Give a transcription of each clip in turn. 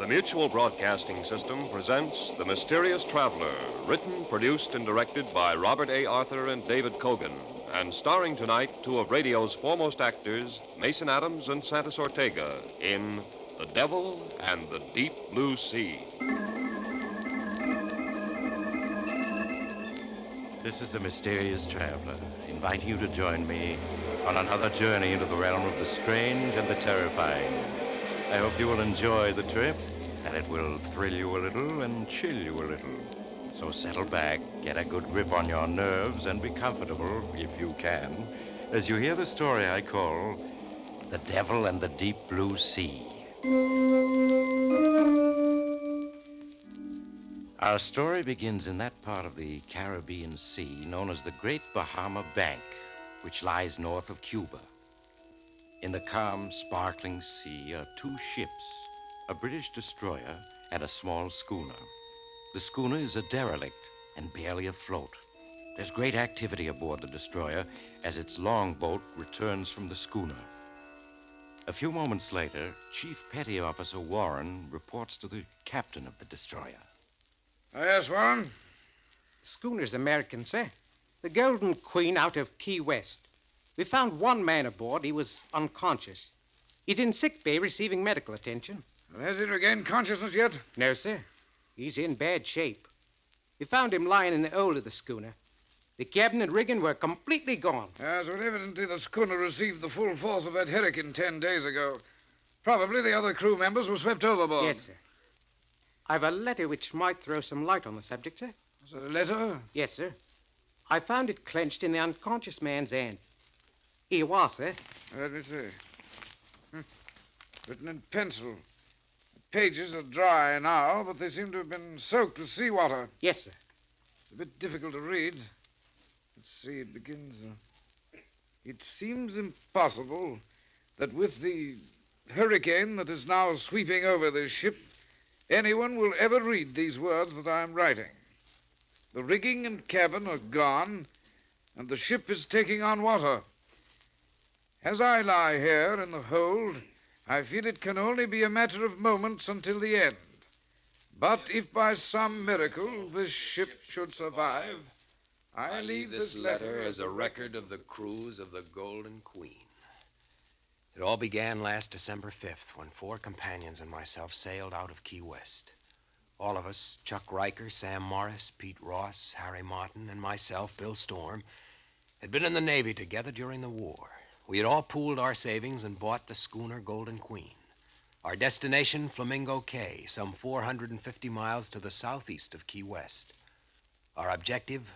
Mutual Broadcasting System presents The Mysterious Traveler, written, produced, and directed by Robert A. Arthur and David Kogan, and starring tonight two of radio's foremost actors, Mason Adams and Santos Ortega, in The Devil and the Deep Blue Sea. This is The Mysterious Traveler, inviting you to join me on another journey into the realm of the strange and the terrifying. I hope you will enjoy the trip, and it will thrill you a little and chill you a little. So settle back, get a good grip on your nerves, and be comfortable, if you can, as you hear the story I call The Devil and the Deep Blue Sea. Our story begins in that part of the Caribbean Sea known as the Great Bahama Bank, which lies north of Cuba. In the calm, sparkling sea are two ships, a British destroyer and a small schooner. The schooner is a derelict and barely afloat. There's great activity aboard the destroyer as its longboat returns from the schooner. A few moments later, Chief Petty Officer Warren reports to the captain of the destroyer. Yes, Warren? The schooner's American, sir. The Golden Queen out of Key West. We found one man aboard. He was unconscious. He's in sick bay receiving medical attention. Well, has he regained consciousness yet? No, sir. He's in bad shape. We found him lying in the hold of the schooner. The cabin and rigging were completely gone. Yes, well, evidently the schooner received the full force of that hurricane 10 days ago. Probably the other crew members were swept overboard. Yes, sir. I've a letter which might throw some light on the subject, sir. Is it a letter? Yes, sir. I found it clenched in the unconscious man's hand. Here you are, sir. Let me see. Written in pencil. The pages are dry now, but they seem to have been soaked with seawater. Yes, sir. It's a bit difficult to read. Let's see, it begins... It seems impossible that with the hurricane that is now sweeping over this ship, anyone will ever read these words that I am writing. The rigging and cabin are gone, and the ship is taking on water. As I lie here in the hold, I feel it can only be a matter of moments until the end. But if by some miracle this ship should survive, I leave this letter as a record of the cruise of the Golden Queen. It all began last December 5th when 4 companions and myself sailed out of Key West. All of us, Chuck Riker, Sam Morris, Pete Ross, Harry Martin, and myself, Bill Storm, had been in the Navy together during the war. We had all pooled our savings and bought the schooner Golden Queen. Our destination, Flamingo Cay, some 450 miles to the southeast of Key West. Our objective,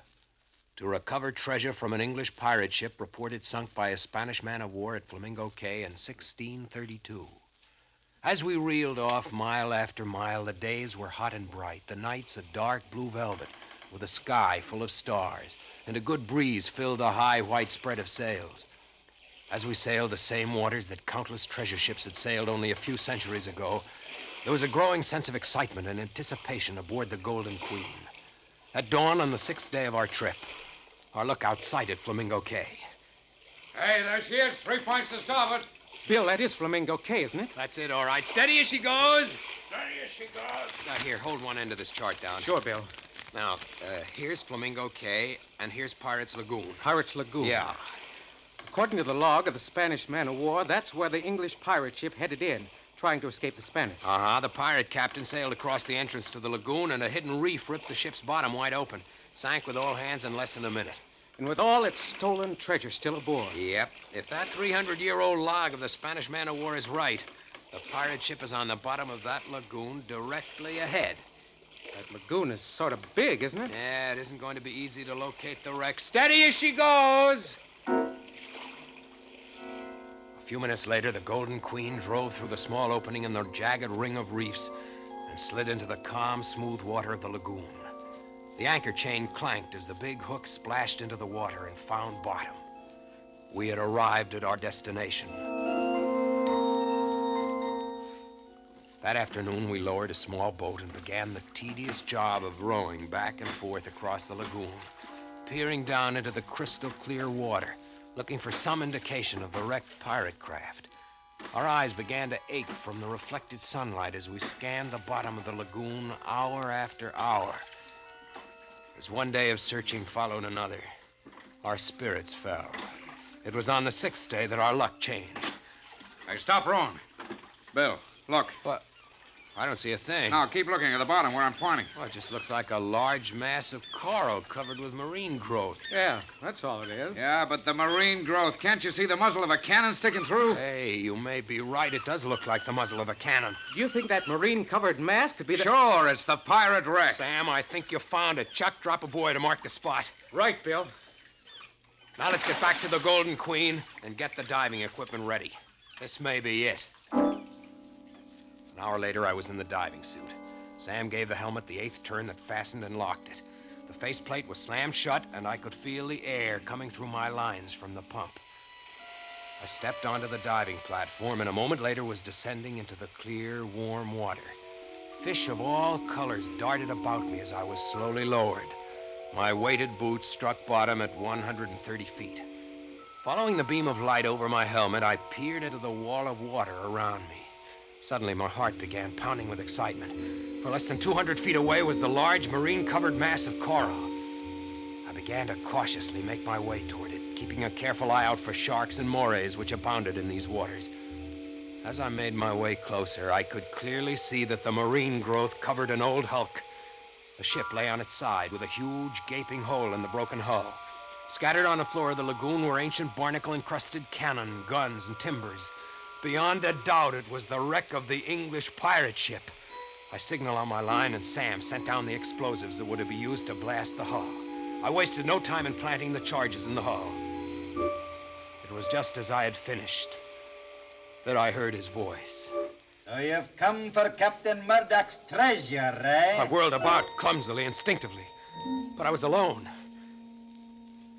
to recover treasure from an English pirate ship reported sunk by a Spanish man-of-war at Flamingo Cay in 1632. As we reeled off mile after mile, the days were hot and bright, the nights a dark blue velvet with a sky full of stars, and a good breeze filled the high white spread of sails. As we sailed the same waters that countless treasure ships had sailed only a few centuries ago, there was a growing sense of excitement and anticipation aboard the Golden Queen. At dawn on the 6th day of our trip, our lookout sighted Flamingo Cay. Hey, there she is. 3 points to starboard. Bill, that is Flamingo Cay, isn't it? That's it, all right. Steady as she goes. Steady as she goes. Now, here, hold one end of this chart down. Sure, Bill. Now, here's Flamingo Cay, and here's Pirates Lagoon. Pirates Lagoon. Yeah. According to the log of the Spanish man-of-war, that's where the English pirate ship headed in, trying to escape the Spanish. Uh-huh. The pirate captain sailed across the entrance to the lagoon, and a hidden reef ripped the ship's bottom wide open. Sank with all hands in less than a minute. And with all its stolen treasure still aboard. Yep. If that 300-year-old log of the Spanish man-of-war is right, the pirate ship is on the bottom of that lagoon directly ahead. That lagoon is sort of big, isn't it? Yeah, it isn't going to be easy to locate the wreck. Steady as she goes! A few minutes later, the Golden Queen drove through the small opening in the jagged ring of reefs and slid into the calm, smooth water of the lagoon. The anchor chain clanked as the big hook splashed into the water and found bottom. We had arrived at our destination. That afternoon, we lowered a small boat and began the tedious job of rowing back and forth across the lagoon, peering down into the crystal clear water, looking for some indication of the wrecked pirate craft. Our eyes began to ache from the reflected sunlight as we scanned the bottom of the lagoon hour after hour. As one day of searching followed another, our spirits fell. It was on the 6th day that our luck changed. Hey, stop rowing. Bill, look. What? I don't see a thing. Now, keep looking at the bottom where I'm pointing. Well, it just looks like a large mass of coral covered with marine growth. Yeah, that's all it is. Yeah, but the marine growth. Can't you see the muzzle of a cannon sticking through? Hey, you may be right. It does look like the muzzle of a cannon. Do you think that marine-covered mass could be the... Sure, it's the pirate wreck. Sam, I think you found it. Chuck, drop a boy to mark the spot. Right, Bill. Now let's get back to the Golden Queen and get the diving equipment ready. This may be it. An hour later, I was in the diving suit. Sam gave the helmet the 8th turn that fastened and locked it. The faceplate was slammed shut, and I could feel the air coming through my lines from the pump. I stepped onto the diving platform, and a moment later was descending into the clear, warm water. Fish of all colors darted about me as I was slowly lowered. My weighted boots struck bottom at 130 feet. Following the beam of light over my helmet, I peered into the wall of water around me. Suddenly, my heart began pounding with excitement. For less than 200 feet away was the large marine-covered mass of coral. I began to cautiously make my way toward it, keeping a careful eye out for sharks and morays which abounded in these waters. As I made my way closer, I could clearly see that the marine growth covered an old hulk. The ship lay on its side with a huge, gaping hole in the broken hull. Scattered on the floor of the lagoon were ancient barnacle-encrusted cannon, guns, and timbers. Beyond a doubt, it was the wreck of the English pirate ship. I signaled on my line, and Sam sent down the explosives that would be used to blast the hull. I wasted no time in planting the charges in the hull. It was just as I had finished that I heard his voice. So you've come for Captain Murdoch's treasure, eh? I whirled about clumsily, instinctively, but I was alone.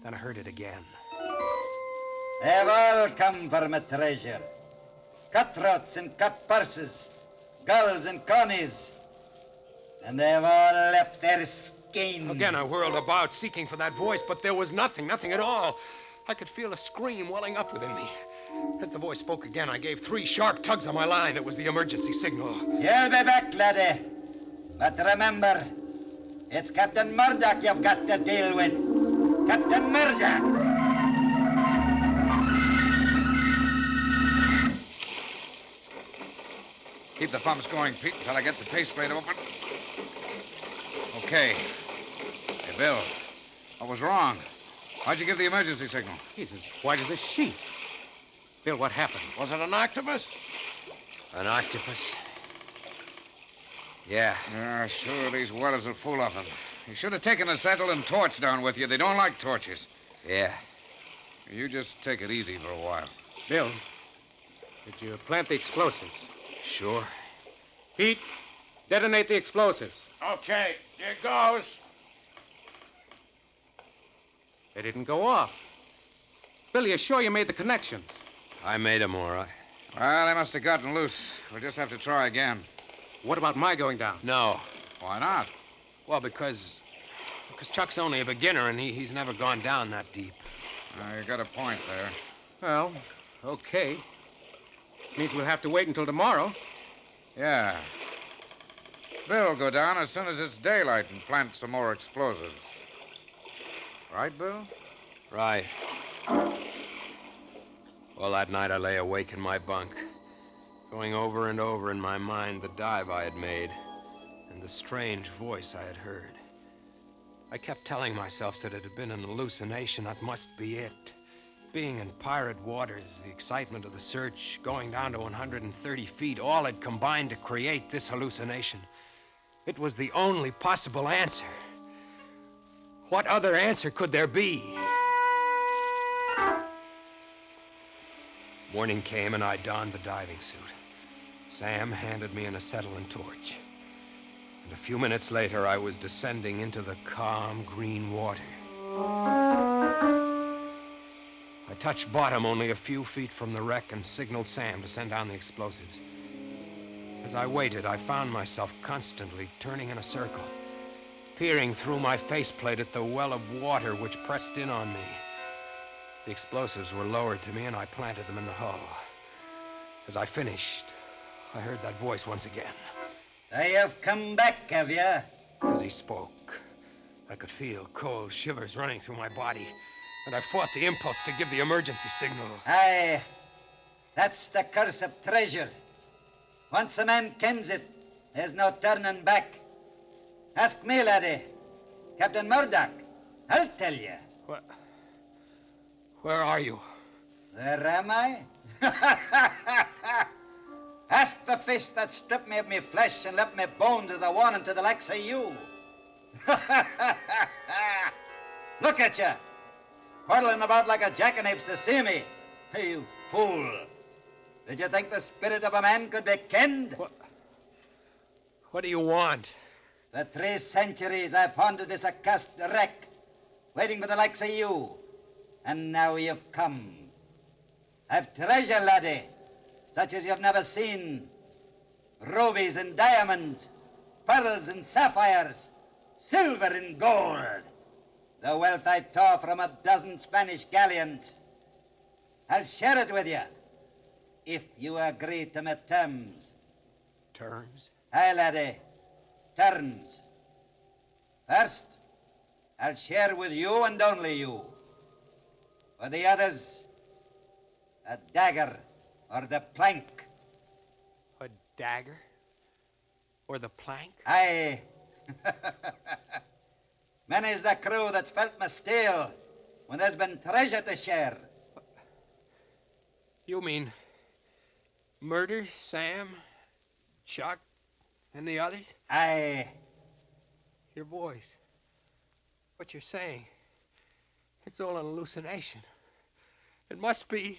Then I heard it again. They've all come for my treasure. Cutthroats and cut purses, gulls and connies. And they've all left their skins. Again, I whirled about, seeking for that voice, but there was nothing at all. I could feel a scream welling up within me. As the voice spoke again, I gave 3 sharp tugs on my line. It was the emergency signal. You'll be back, laddie. But remember, it's Captain Murdoch you've got to deal with. Captain Murdoch! Keep the pumps going, Pete, until I get the faceplate open. Okay. Hey, Bill, what was wrong? Why'd you give the emergency signal? He's as white as a sheet. Bill, what happened? Was it an octopus? An octopus? Yeah. Yeah, sure, these whalers are full of them. You should have taken a settle and torch down with you. They don't like torches. Yeah. You just take it easy for a while. Bill, did you plant the explosives? Sure. Pete, detonate the explosives. Okay, here goes. They didn't go off. Bill, you're sure you made the connections? I made them all right. Well, they must have gotten loose. We'll just have to try again. What about my going down? No. Why not? Well, because Chuck's only a beginner, and he's never gone down that deep. You got a point there. Well, okay. Means we'll have to wait until tomorrow. Yeah. Bill will go down as soon as it's daylight and plant some more explosives. Right, Bill? Right. Well, that night I lay awake in my bunk, going over and over in my mind the dive I had made and the strange voice I had heard. I kept telling myself that it had been an hallucination. That must be it. Being in pirate waters, the excitement of the search, going down to 130 feet, all had combined to create this hallucination. It was the only possible answer. What other answer could there be? Morning came and I donned the diving suit. Sam handed me an acetylene torch. And a few minutes later, I was descending into the calm green water. I touched bottom only a few feet from the wreck and signaled Sam to send down the explosives. As I waited, I found myself constantly turning in a circle, peering through my faceplate at the well of water which pressed in on me. The explosives were lowered to me, and I planted them in the hull. As I finished, I heard that voice once again. So you've come back, have you? As he spoke, I could feel cold shivers running through my body, and I fought the impulse to give the emergency signal. Aye. That's the curse of treasure. Once a man kens it, there's no turning back. Ask me, laddie. Captain Murdoch. I'll tell you. Where are you? Where am I? Ask the fish that stripped me of me flesh and left me bones as a warning to the likes of you. Look at you, whirling about like a jackanapes to see me. Hey, you fool. Did you think the spirit of a man could be kenned? What do you want? For 3 centuries, I've haunted this accursed wreck, waiting for the likes of you. And now you've come. I've treasure, laddie, such as you've never seen. Rubies and diamonds, pearls and sapphires, silver and gold. The wealth I tore from a dozen Spanish galleons. I'll share it with you, if you agree to my terms. Terms? Aye, laddie, terms. First, I'll share with you and only you. For the others, a dagger or the plank. A dagger? Or the plank? Aye. Many's the crew that's felt my steel when there's been treasure to share. You mean murder Sam, Chuck, and the others? Aye. Your voice. What you're saying. It's all an hallucination. It must be.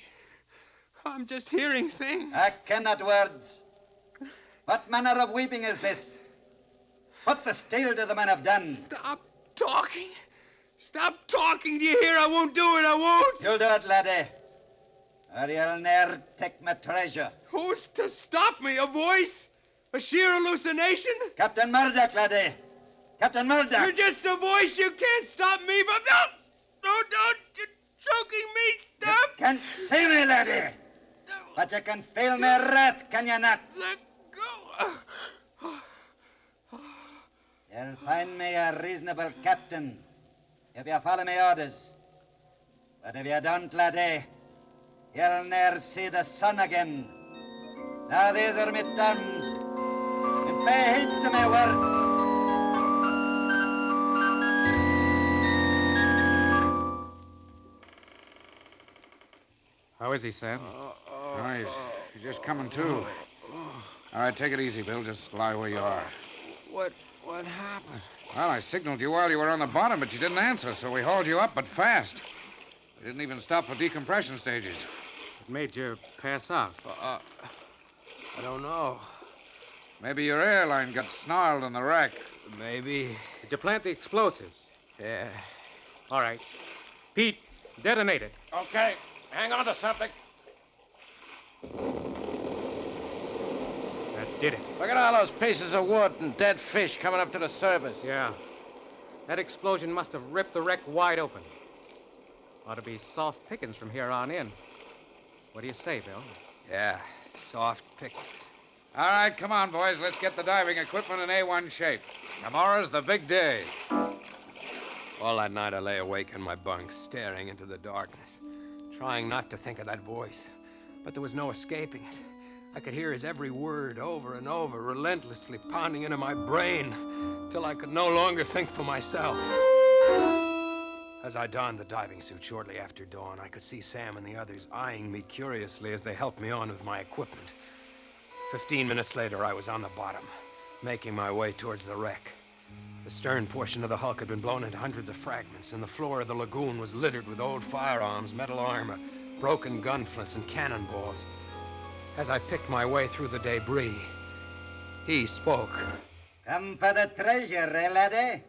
I'm just hearing things. I cannot words. What manner of weeping is this? What the steel do the men have done? Stop talking. Stop talking. Do you hear? I won't do it. I won't. You'll do it, laddie. Or you'll ne'er take my treasure. Who's to stop me? A voice? A sheer hallucination? Captain Murdoch, laddie. Captain Murdoch. You're just a voice. You can't stop me. But no! Don't. You're choking me. Stop. You can't see me, laddie. But you can feel my wrath, can you not? Let go. You'll find me a reasonable captain if you follow my orders. But if you don't, laddie, you'll ne'er see the sun again. Now these are my terms. And pay heed to my words. How is he, Sam? He's just coming to. All right, take it easy, Bill. Just lie where you are. What happened? Well, I signaled you while you were on the bottom, but you didn't answer, so we hauled you up, but fast. We didn't even stop for decompression stages. It made you pass out. I don't know. Maybe your airline got snarled in the wreck. Maybe. Did you plant the explosives? Yeah. All right. Pete, detonate it. Okay, hang on to something. That did it. Look at all those pieces of wood and dead fish coming up to the surface. Yeah. That explosion must have ripped the wreck wide open. Ought to be soft pickings from here on in. What do you say, Bill? Yeah. Soft pickings. All right, come on, boys. Let's get the diving equipment in A1 shape. Tomorrow's the big day. All that night I lay awake in my bunk, staring into the darkness, trying not to think of that voice. But there was no escaping it. I could hear his every word over and over, relentlessly pounding into my brain, till I could no longer think for myself. As I donned the diving suit shortly after dawn, I could see Sam and the others eyeing me curiously as they helped me on with my equipment. 15 minutes later, I was on the bottom, making my way towards the wreck. The stern portion of the hulk had been blown into hundreds of fragments, and the floor of the lagoon was littered with old firearms, metal armor, broken gun flints, and cannonballs. As I picked my way through the debris, he spoke. Come for the treasure, eh, laddie?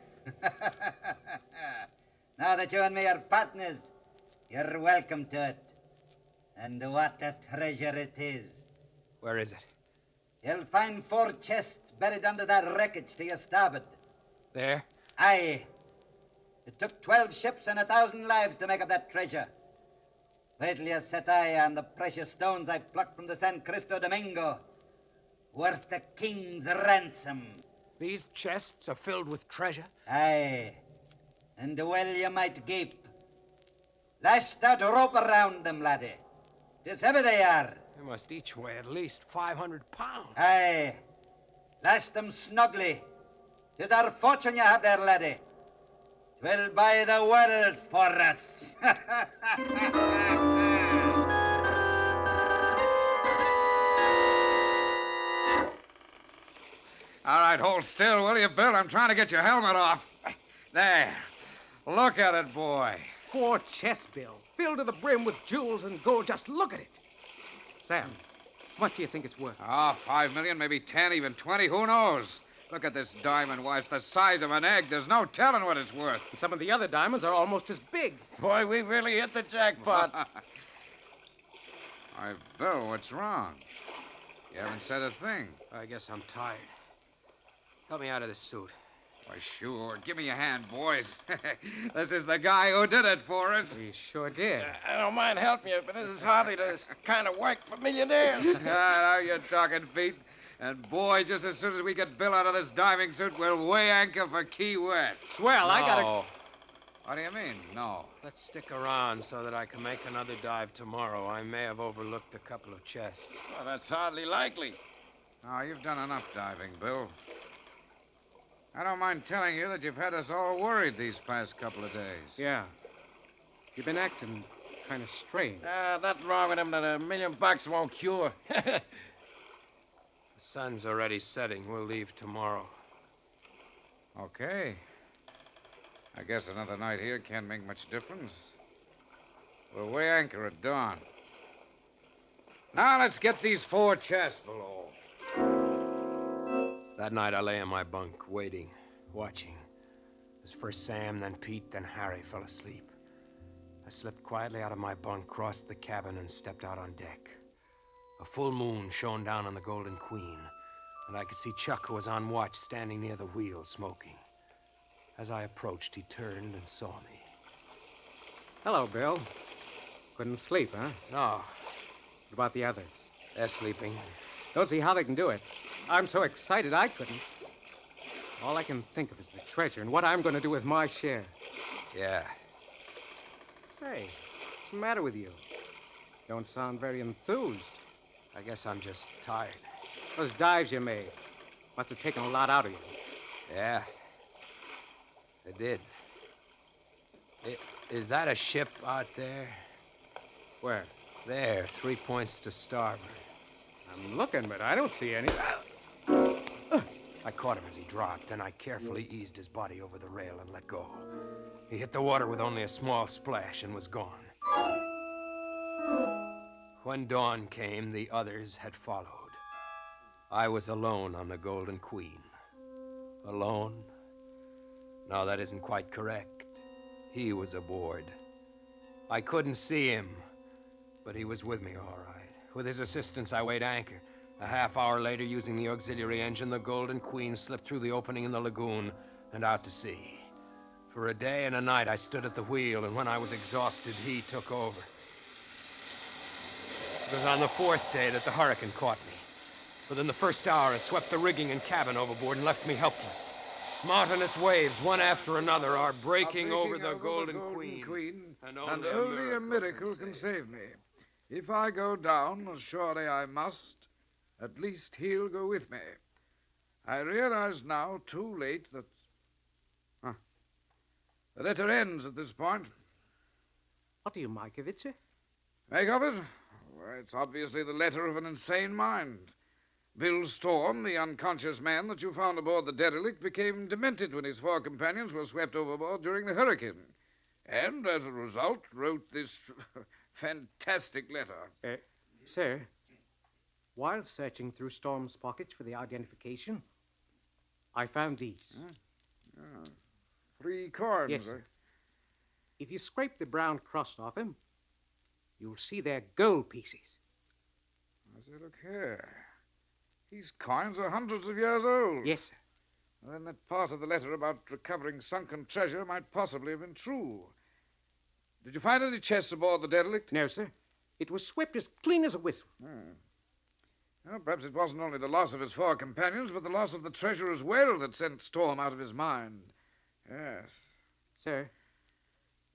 Now that you and me are partners, you're welcome to it. And what a treasure it is. Where is it? You'll find 4 chests buried under that wreckage to your starboard. There? Aye. It took 12 ships and 1,000 lives to make up that treasure. Wait till you set eye on the precious stones I plucked from the San Cristo Domingo. Worth the king's ransom. These chests are filled with treasure? Aye. And well you might gape. Lashed out rope around them, laddie. 'Tis heavy they are. They must each weigh at least 500 pounds. Aye. Lash them snugly. 'Tis our fortune you have there, laddie. 'Twill buy the world for us. All right, hold still, will you, Bill? I'm trying to get your helmet off. There. Look at it, boy. 4 chests, Bill, filled to the brim with jewels and gold. Just look at it. Sam, how much do you think it's worth? Oh, 5 million, maybe 10, even 20. Who knows? Look at this diamond. Why, it's the size of an egg. There's no telling what it's worth. Some of the other diamonds are almost as big. Boy, we really hit the jackpot. Why, Bill, what's wrong? You haven't said a thing. I guess I'm tired. Help me out of this suit. Why, sure. Give me a hand, boys. This is the guy who did it for us. We sure did. I don't mind helping you, but this is hardly the kind of work for millionaires. Now you're talking, Pete. And, boy, just as soon as we get Bill out of this diving suit, we'll weigh anchor for Key West. Swell, I gotta... No. What do you mean, no? Let's stick around so that I can make another dive tomorrow. I may have overlooked a couple of chests. Well, that's hardly likely. Oh, you've done enough diving, Bill. I don't mind telling you that you've had us all worried these past couple of days. Yeah. You've been acting kind of strange. Nothing wrong with him that $1 million won't cure. The sun's already setting. We'll leave tomorrow. Okay. I guess another night here can't make much difference. We'll weigh anchor at dawn. Now let's get these 4 chests below. That night I lay in my bunk, waiting, watching. As first Sam, then Pete, then Harry fell asleep. I slipped quietly out of my bunk, crossed the cabin, and stepped out on deck. A full moon shone down on the Golden Queen, and I could see Chuck, who was on watch, standing near the wheel, smoking. As I approached, he turned and saw me. Hello, Bill. Couldn't sleep, huh? No, What about the others? they're sleeping. Don't see how they can do it. I'm so excited I couldn't. All I can think of is the treasure and what I'm going to do with my share. Yeah. Hey, what's the matter with you? Don't sound very enthused. I guess I'm just tired. Those dives you made must have taken a lot out of you. Yeah. They did. Is that a ship out there? Where? There, 3 points to starboard. I'm looking, but I don't see any. I caught him as he dropped, and I carefully eased his body over the rail and let go. He hit the water with only a small splash and was gone. When dawn came, the others had followed. I was alone on the Golden Queen. Alone? No, that isn't quite correct. He was aboard. I couldn't see him, but he was with me all right. With his assistance, I weighed anchor. A half hour later, using the auxiliary engine, the Golden Queen slipped through the opening in the lagoon and out to sea. For a day and a night, I stood at the wheel, and when I was exhausted, he took over. It was on the 4th day that the hurricane caught me. Within the first hour, it swept the rigging and cabin overboard and left me helpless. Mountainous waves, one after another, are breaking over the Golden Queen. And only a miracle can save me. If I go down, as surely I must, at least he'll go with me. I realize now, too late, that... The letter ends at this point. What do you make of it, sir? Make of it? Well, it's obviously the letter of an insane mind. Bill Storm, the unconscious man that you found aboard the derelict, became demented when his 4 companions were swept overboard during the hurricane. And, as a result, wrote this fantastic letter. Sir, while searching through Storm's pockets for the identification, I found these. 3 coins. Yes, sir. If you scrape the brown crust off him, you'll see they're gold pieces. Let's look here. These coins are hundreds of years old. Yes, sir. Then that part of the letter about recovering sunken treasure might possibly have been true. Did you find any chests aboard the derelict? No, sir. It was swept as clean as a whistle. Well, perhaps it wasn't only the loss of his 4 companions, but the loss of the treasure as well that sent Storm out of his mind. Yes. Sir,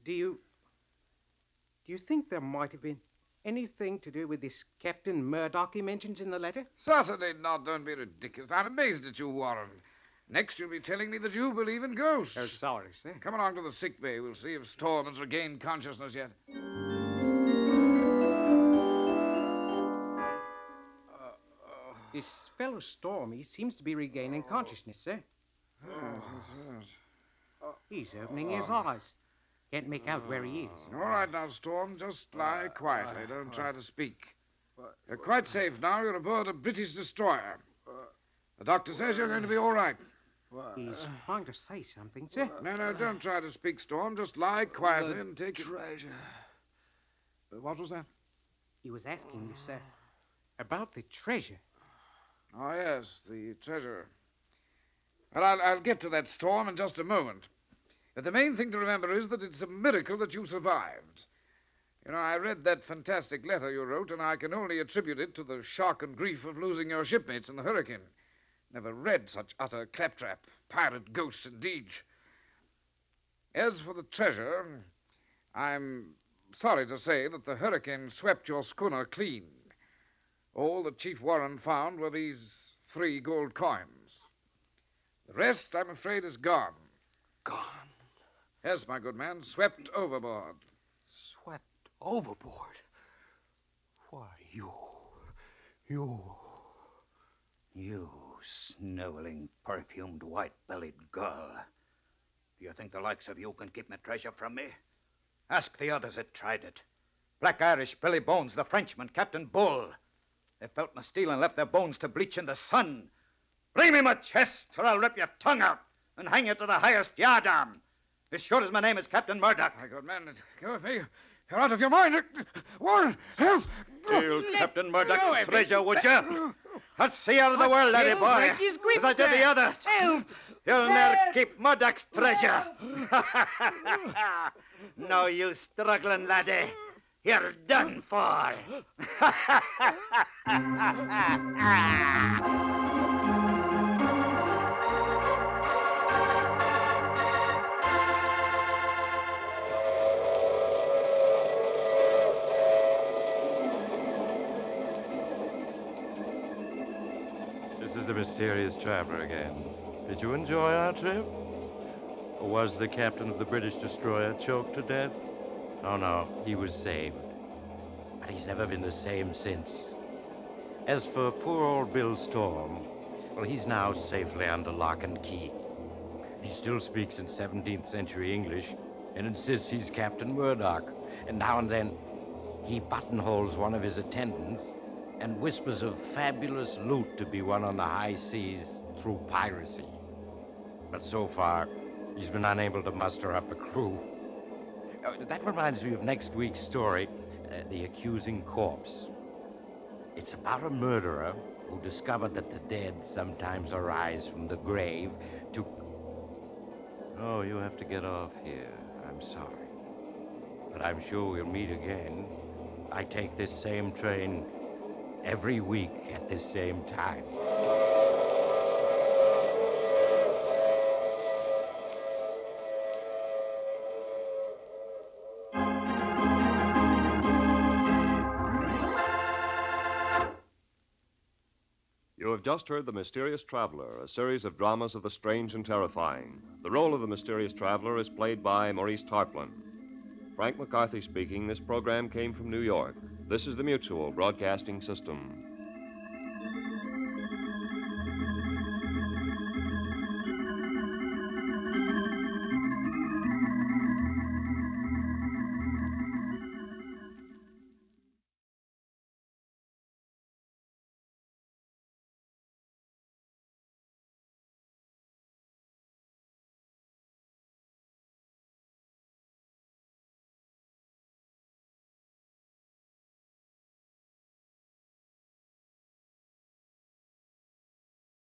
do you think there might have been anything to do with this Captain Murdoch he mentions in the letter? Certainly not. Don't be ridiculous. I'm amazed at you, Warren. Next, you'll be telling me that you believe in ghosts. Oh, sorry, sir. Come along to the sick bay. We'll see if Storm has regained consciousness yet. This fellow Stormy seems to be regaining consciousness, sir. He's opening his eyes. Can't make out where he is. All right now, Storm. Just lie quietly. Don't try to speak. You're quite safe now. You're aboard a British destroyer. The doctor says you're going to be all right. He's trying to say something, sir. No, don't try to speak, Storm. Just lie quietly and take treasure. What was that? He was asking you, sir, about the treasure. Oh, yes, the treasure. Well, I'll get to that, Storm, in just a moment. But the main thing to remember is that it's a miracle that you survived. You know, I read that fantastic letter you wrote, and I can only attribute it to the shock and grief of losing your shipmates in the hurricane. Never read such utter claptrap. Pirate ghosts, indeed. As for the treasure, I'm sorry to say that the hurricane swept your schooner clean. All that Chief Warren found were these 3 gold coins. The rest, I'm afraid, is gone. Gone? Yes, my good man, swept overboard. Swept overboard? Why, you... You sniveling, perfumed, white-bellied girl. Do you think the likes of you can keep my treasure from me? Ask the others that tried it. Black Irish, Billy Bones, the Frenchman, Captain Bull. They felt my steel and left their bones to bleach in the sun. Bring me my chest, or I'll rip your tongue out and hang you to the highest yardarm. As sure as my name is Captain Murdoch. My good man, go with me. You're out of your mind. Warren, help! Steal Captain Murdoch's treasure, would you? Let's see out of the world, laddie boy. As I did the other. Help! You'll never keep Murdoch's treasure. No, you struggling laddie. You're done for. This is the mysterious traveler again. Did you enjoy our trip? Or was the captain of the British destroyer choked to death? Oh, no, he was saved. But he's never been the same since. As for poor old Bill Storm, well, he's now safely under lock and key. He still speaks in 17th century English and insists he's Captain Murdoch. And now and then, he buttonholes one of his attendants and whispers of fabulous loot to be won on the high seas through piracy. But so far, he's been unable to muster up a crew. That reminds me of next week's story, The Accusing Corpse. It's about a murderer who discovered that the dead sometimes arise from the grave to... Oh, you have to get off here. I'm sorry. But I'm sure we'll meet again. I take this same train every week at this same time. You have just heard The Mysterious Traveler, a series of dramas of the strange and terrifying. The role of the mysterious traveler is played by Maurice Tarplin. Frank McCarthy speaking. This program came from New York. This is the Mutual Broadcasting System.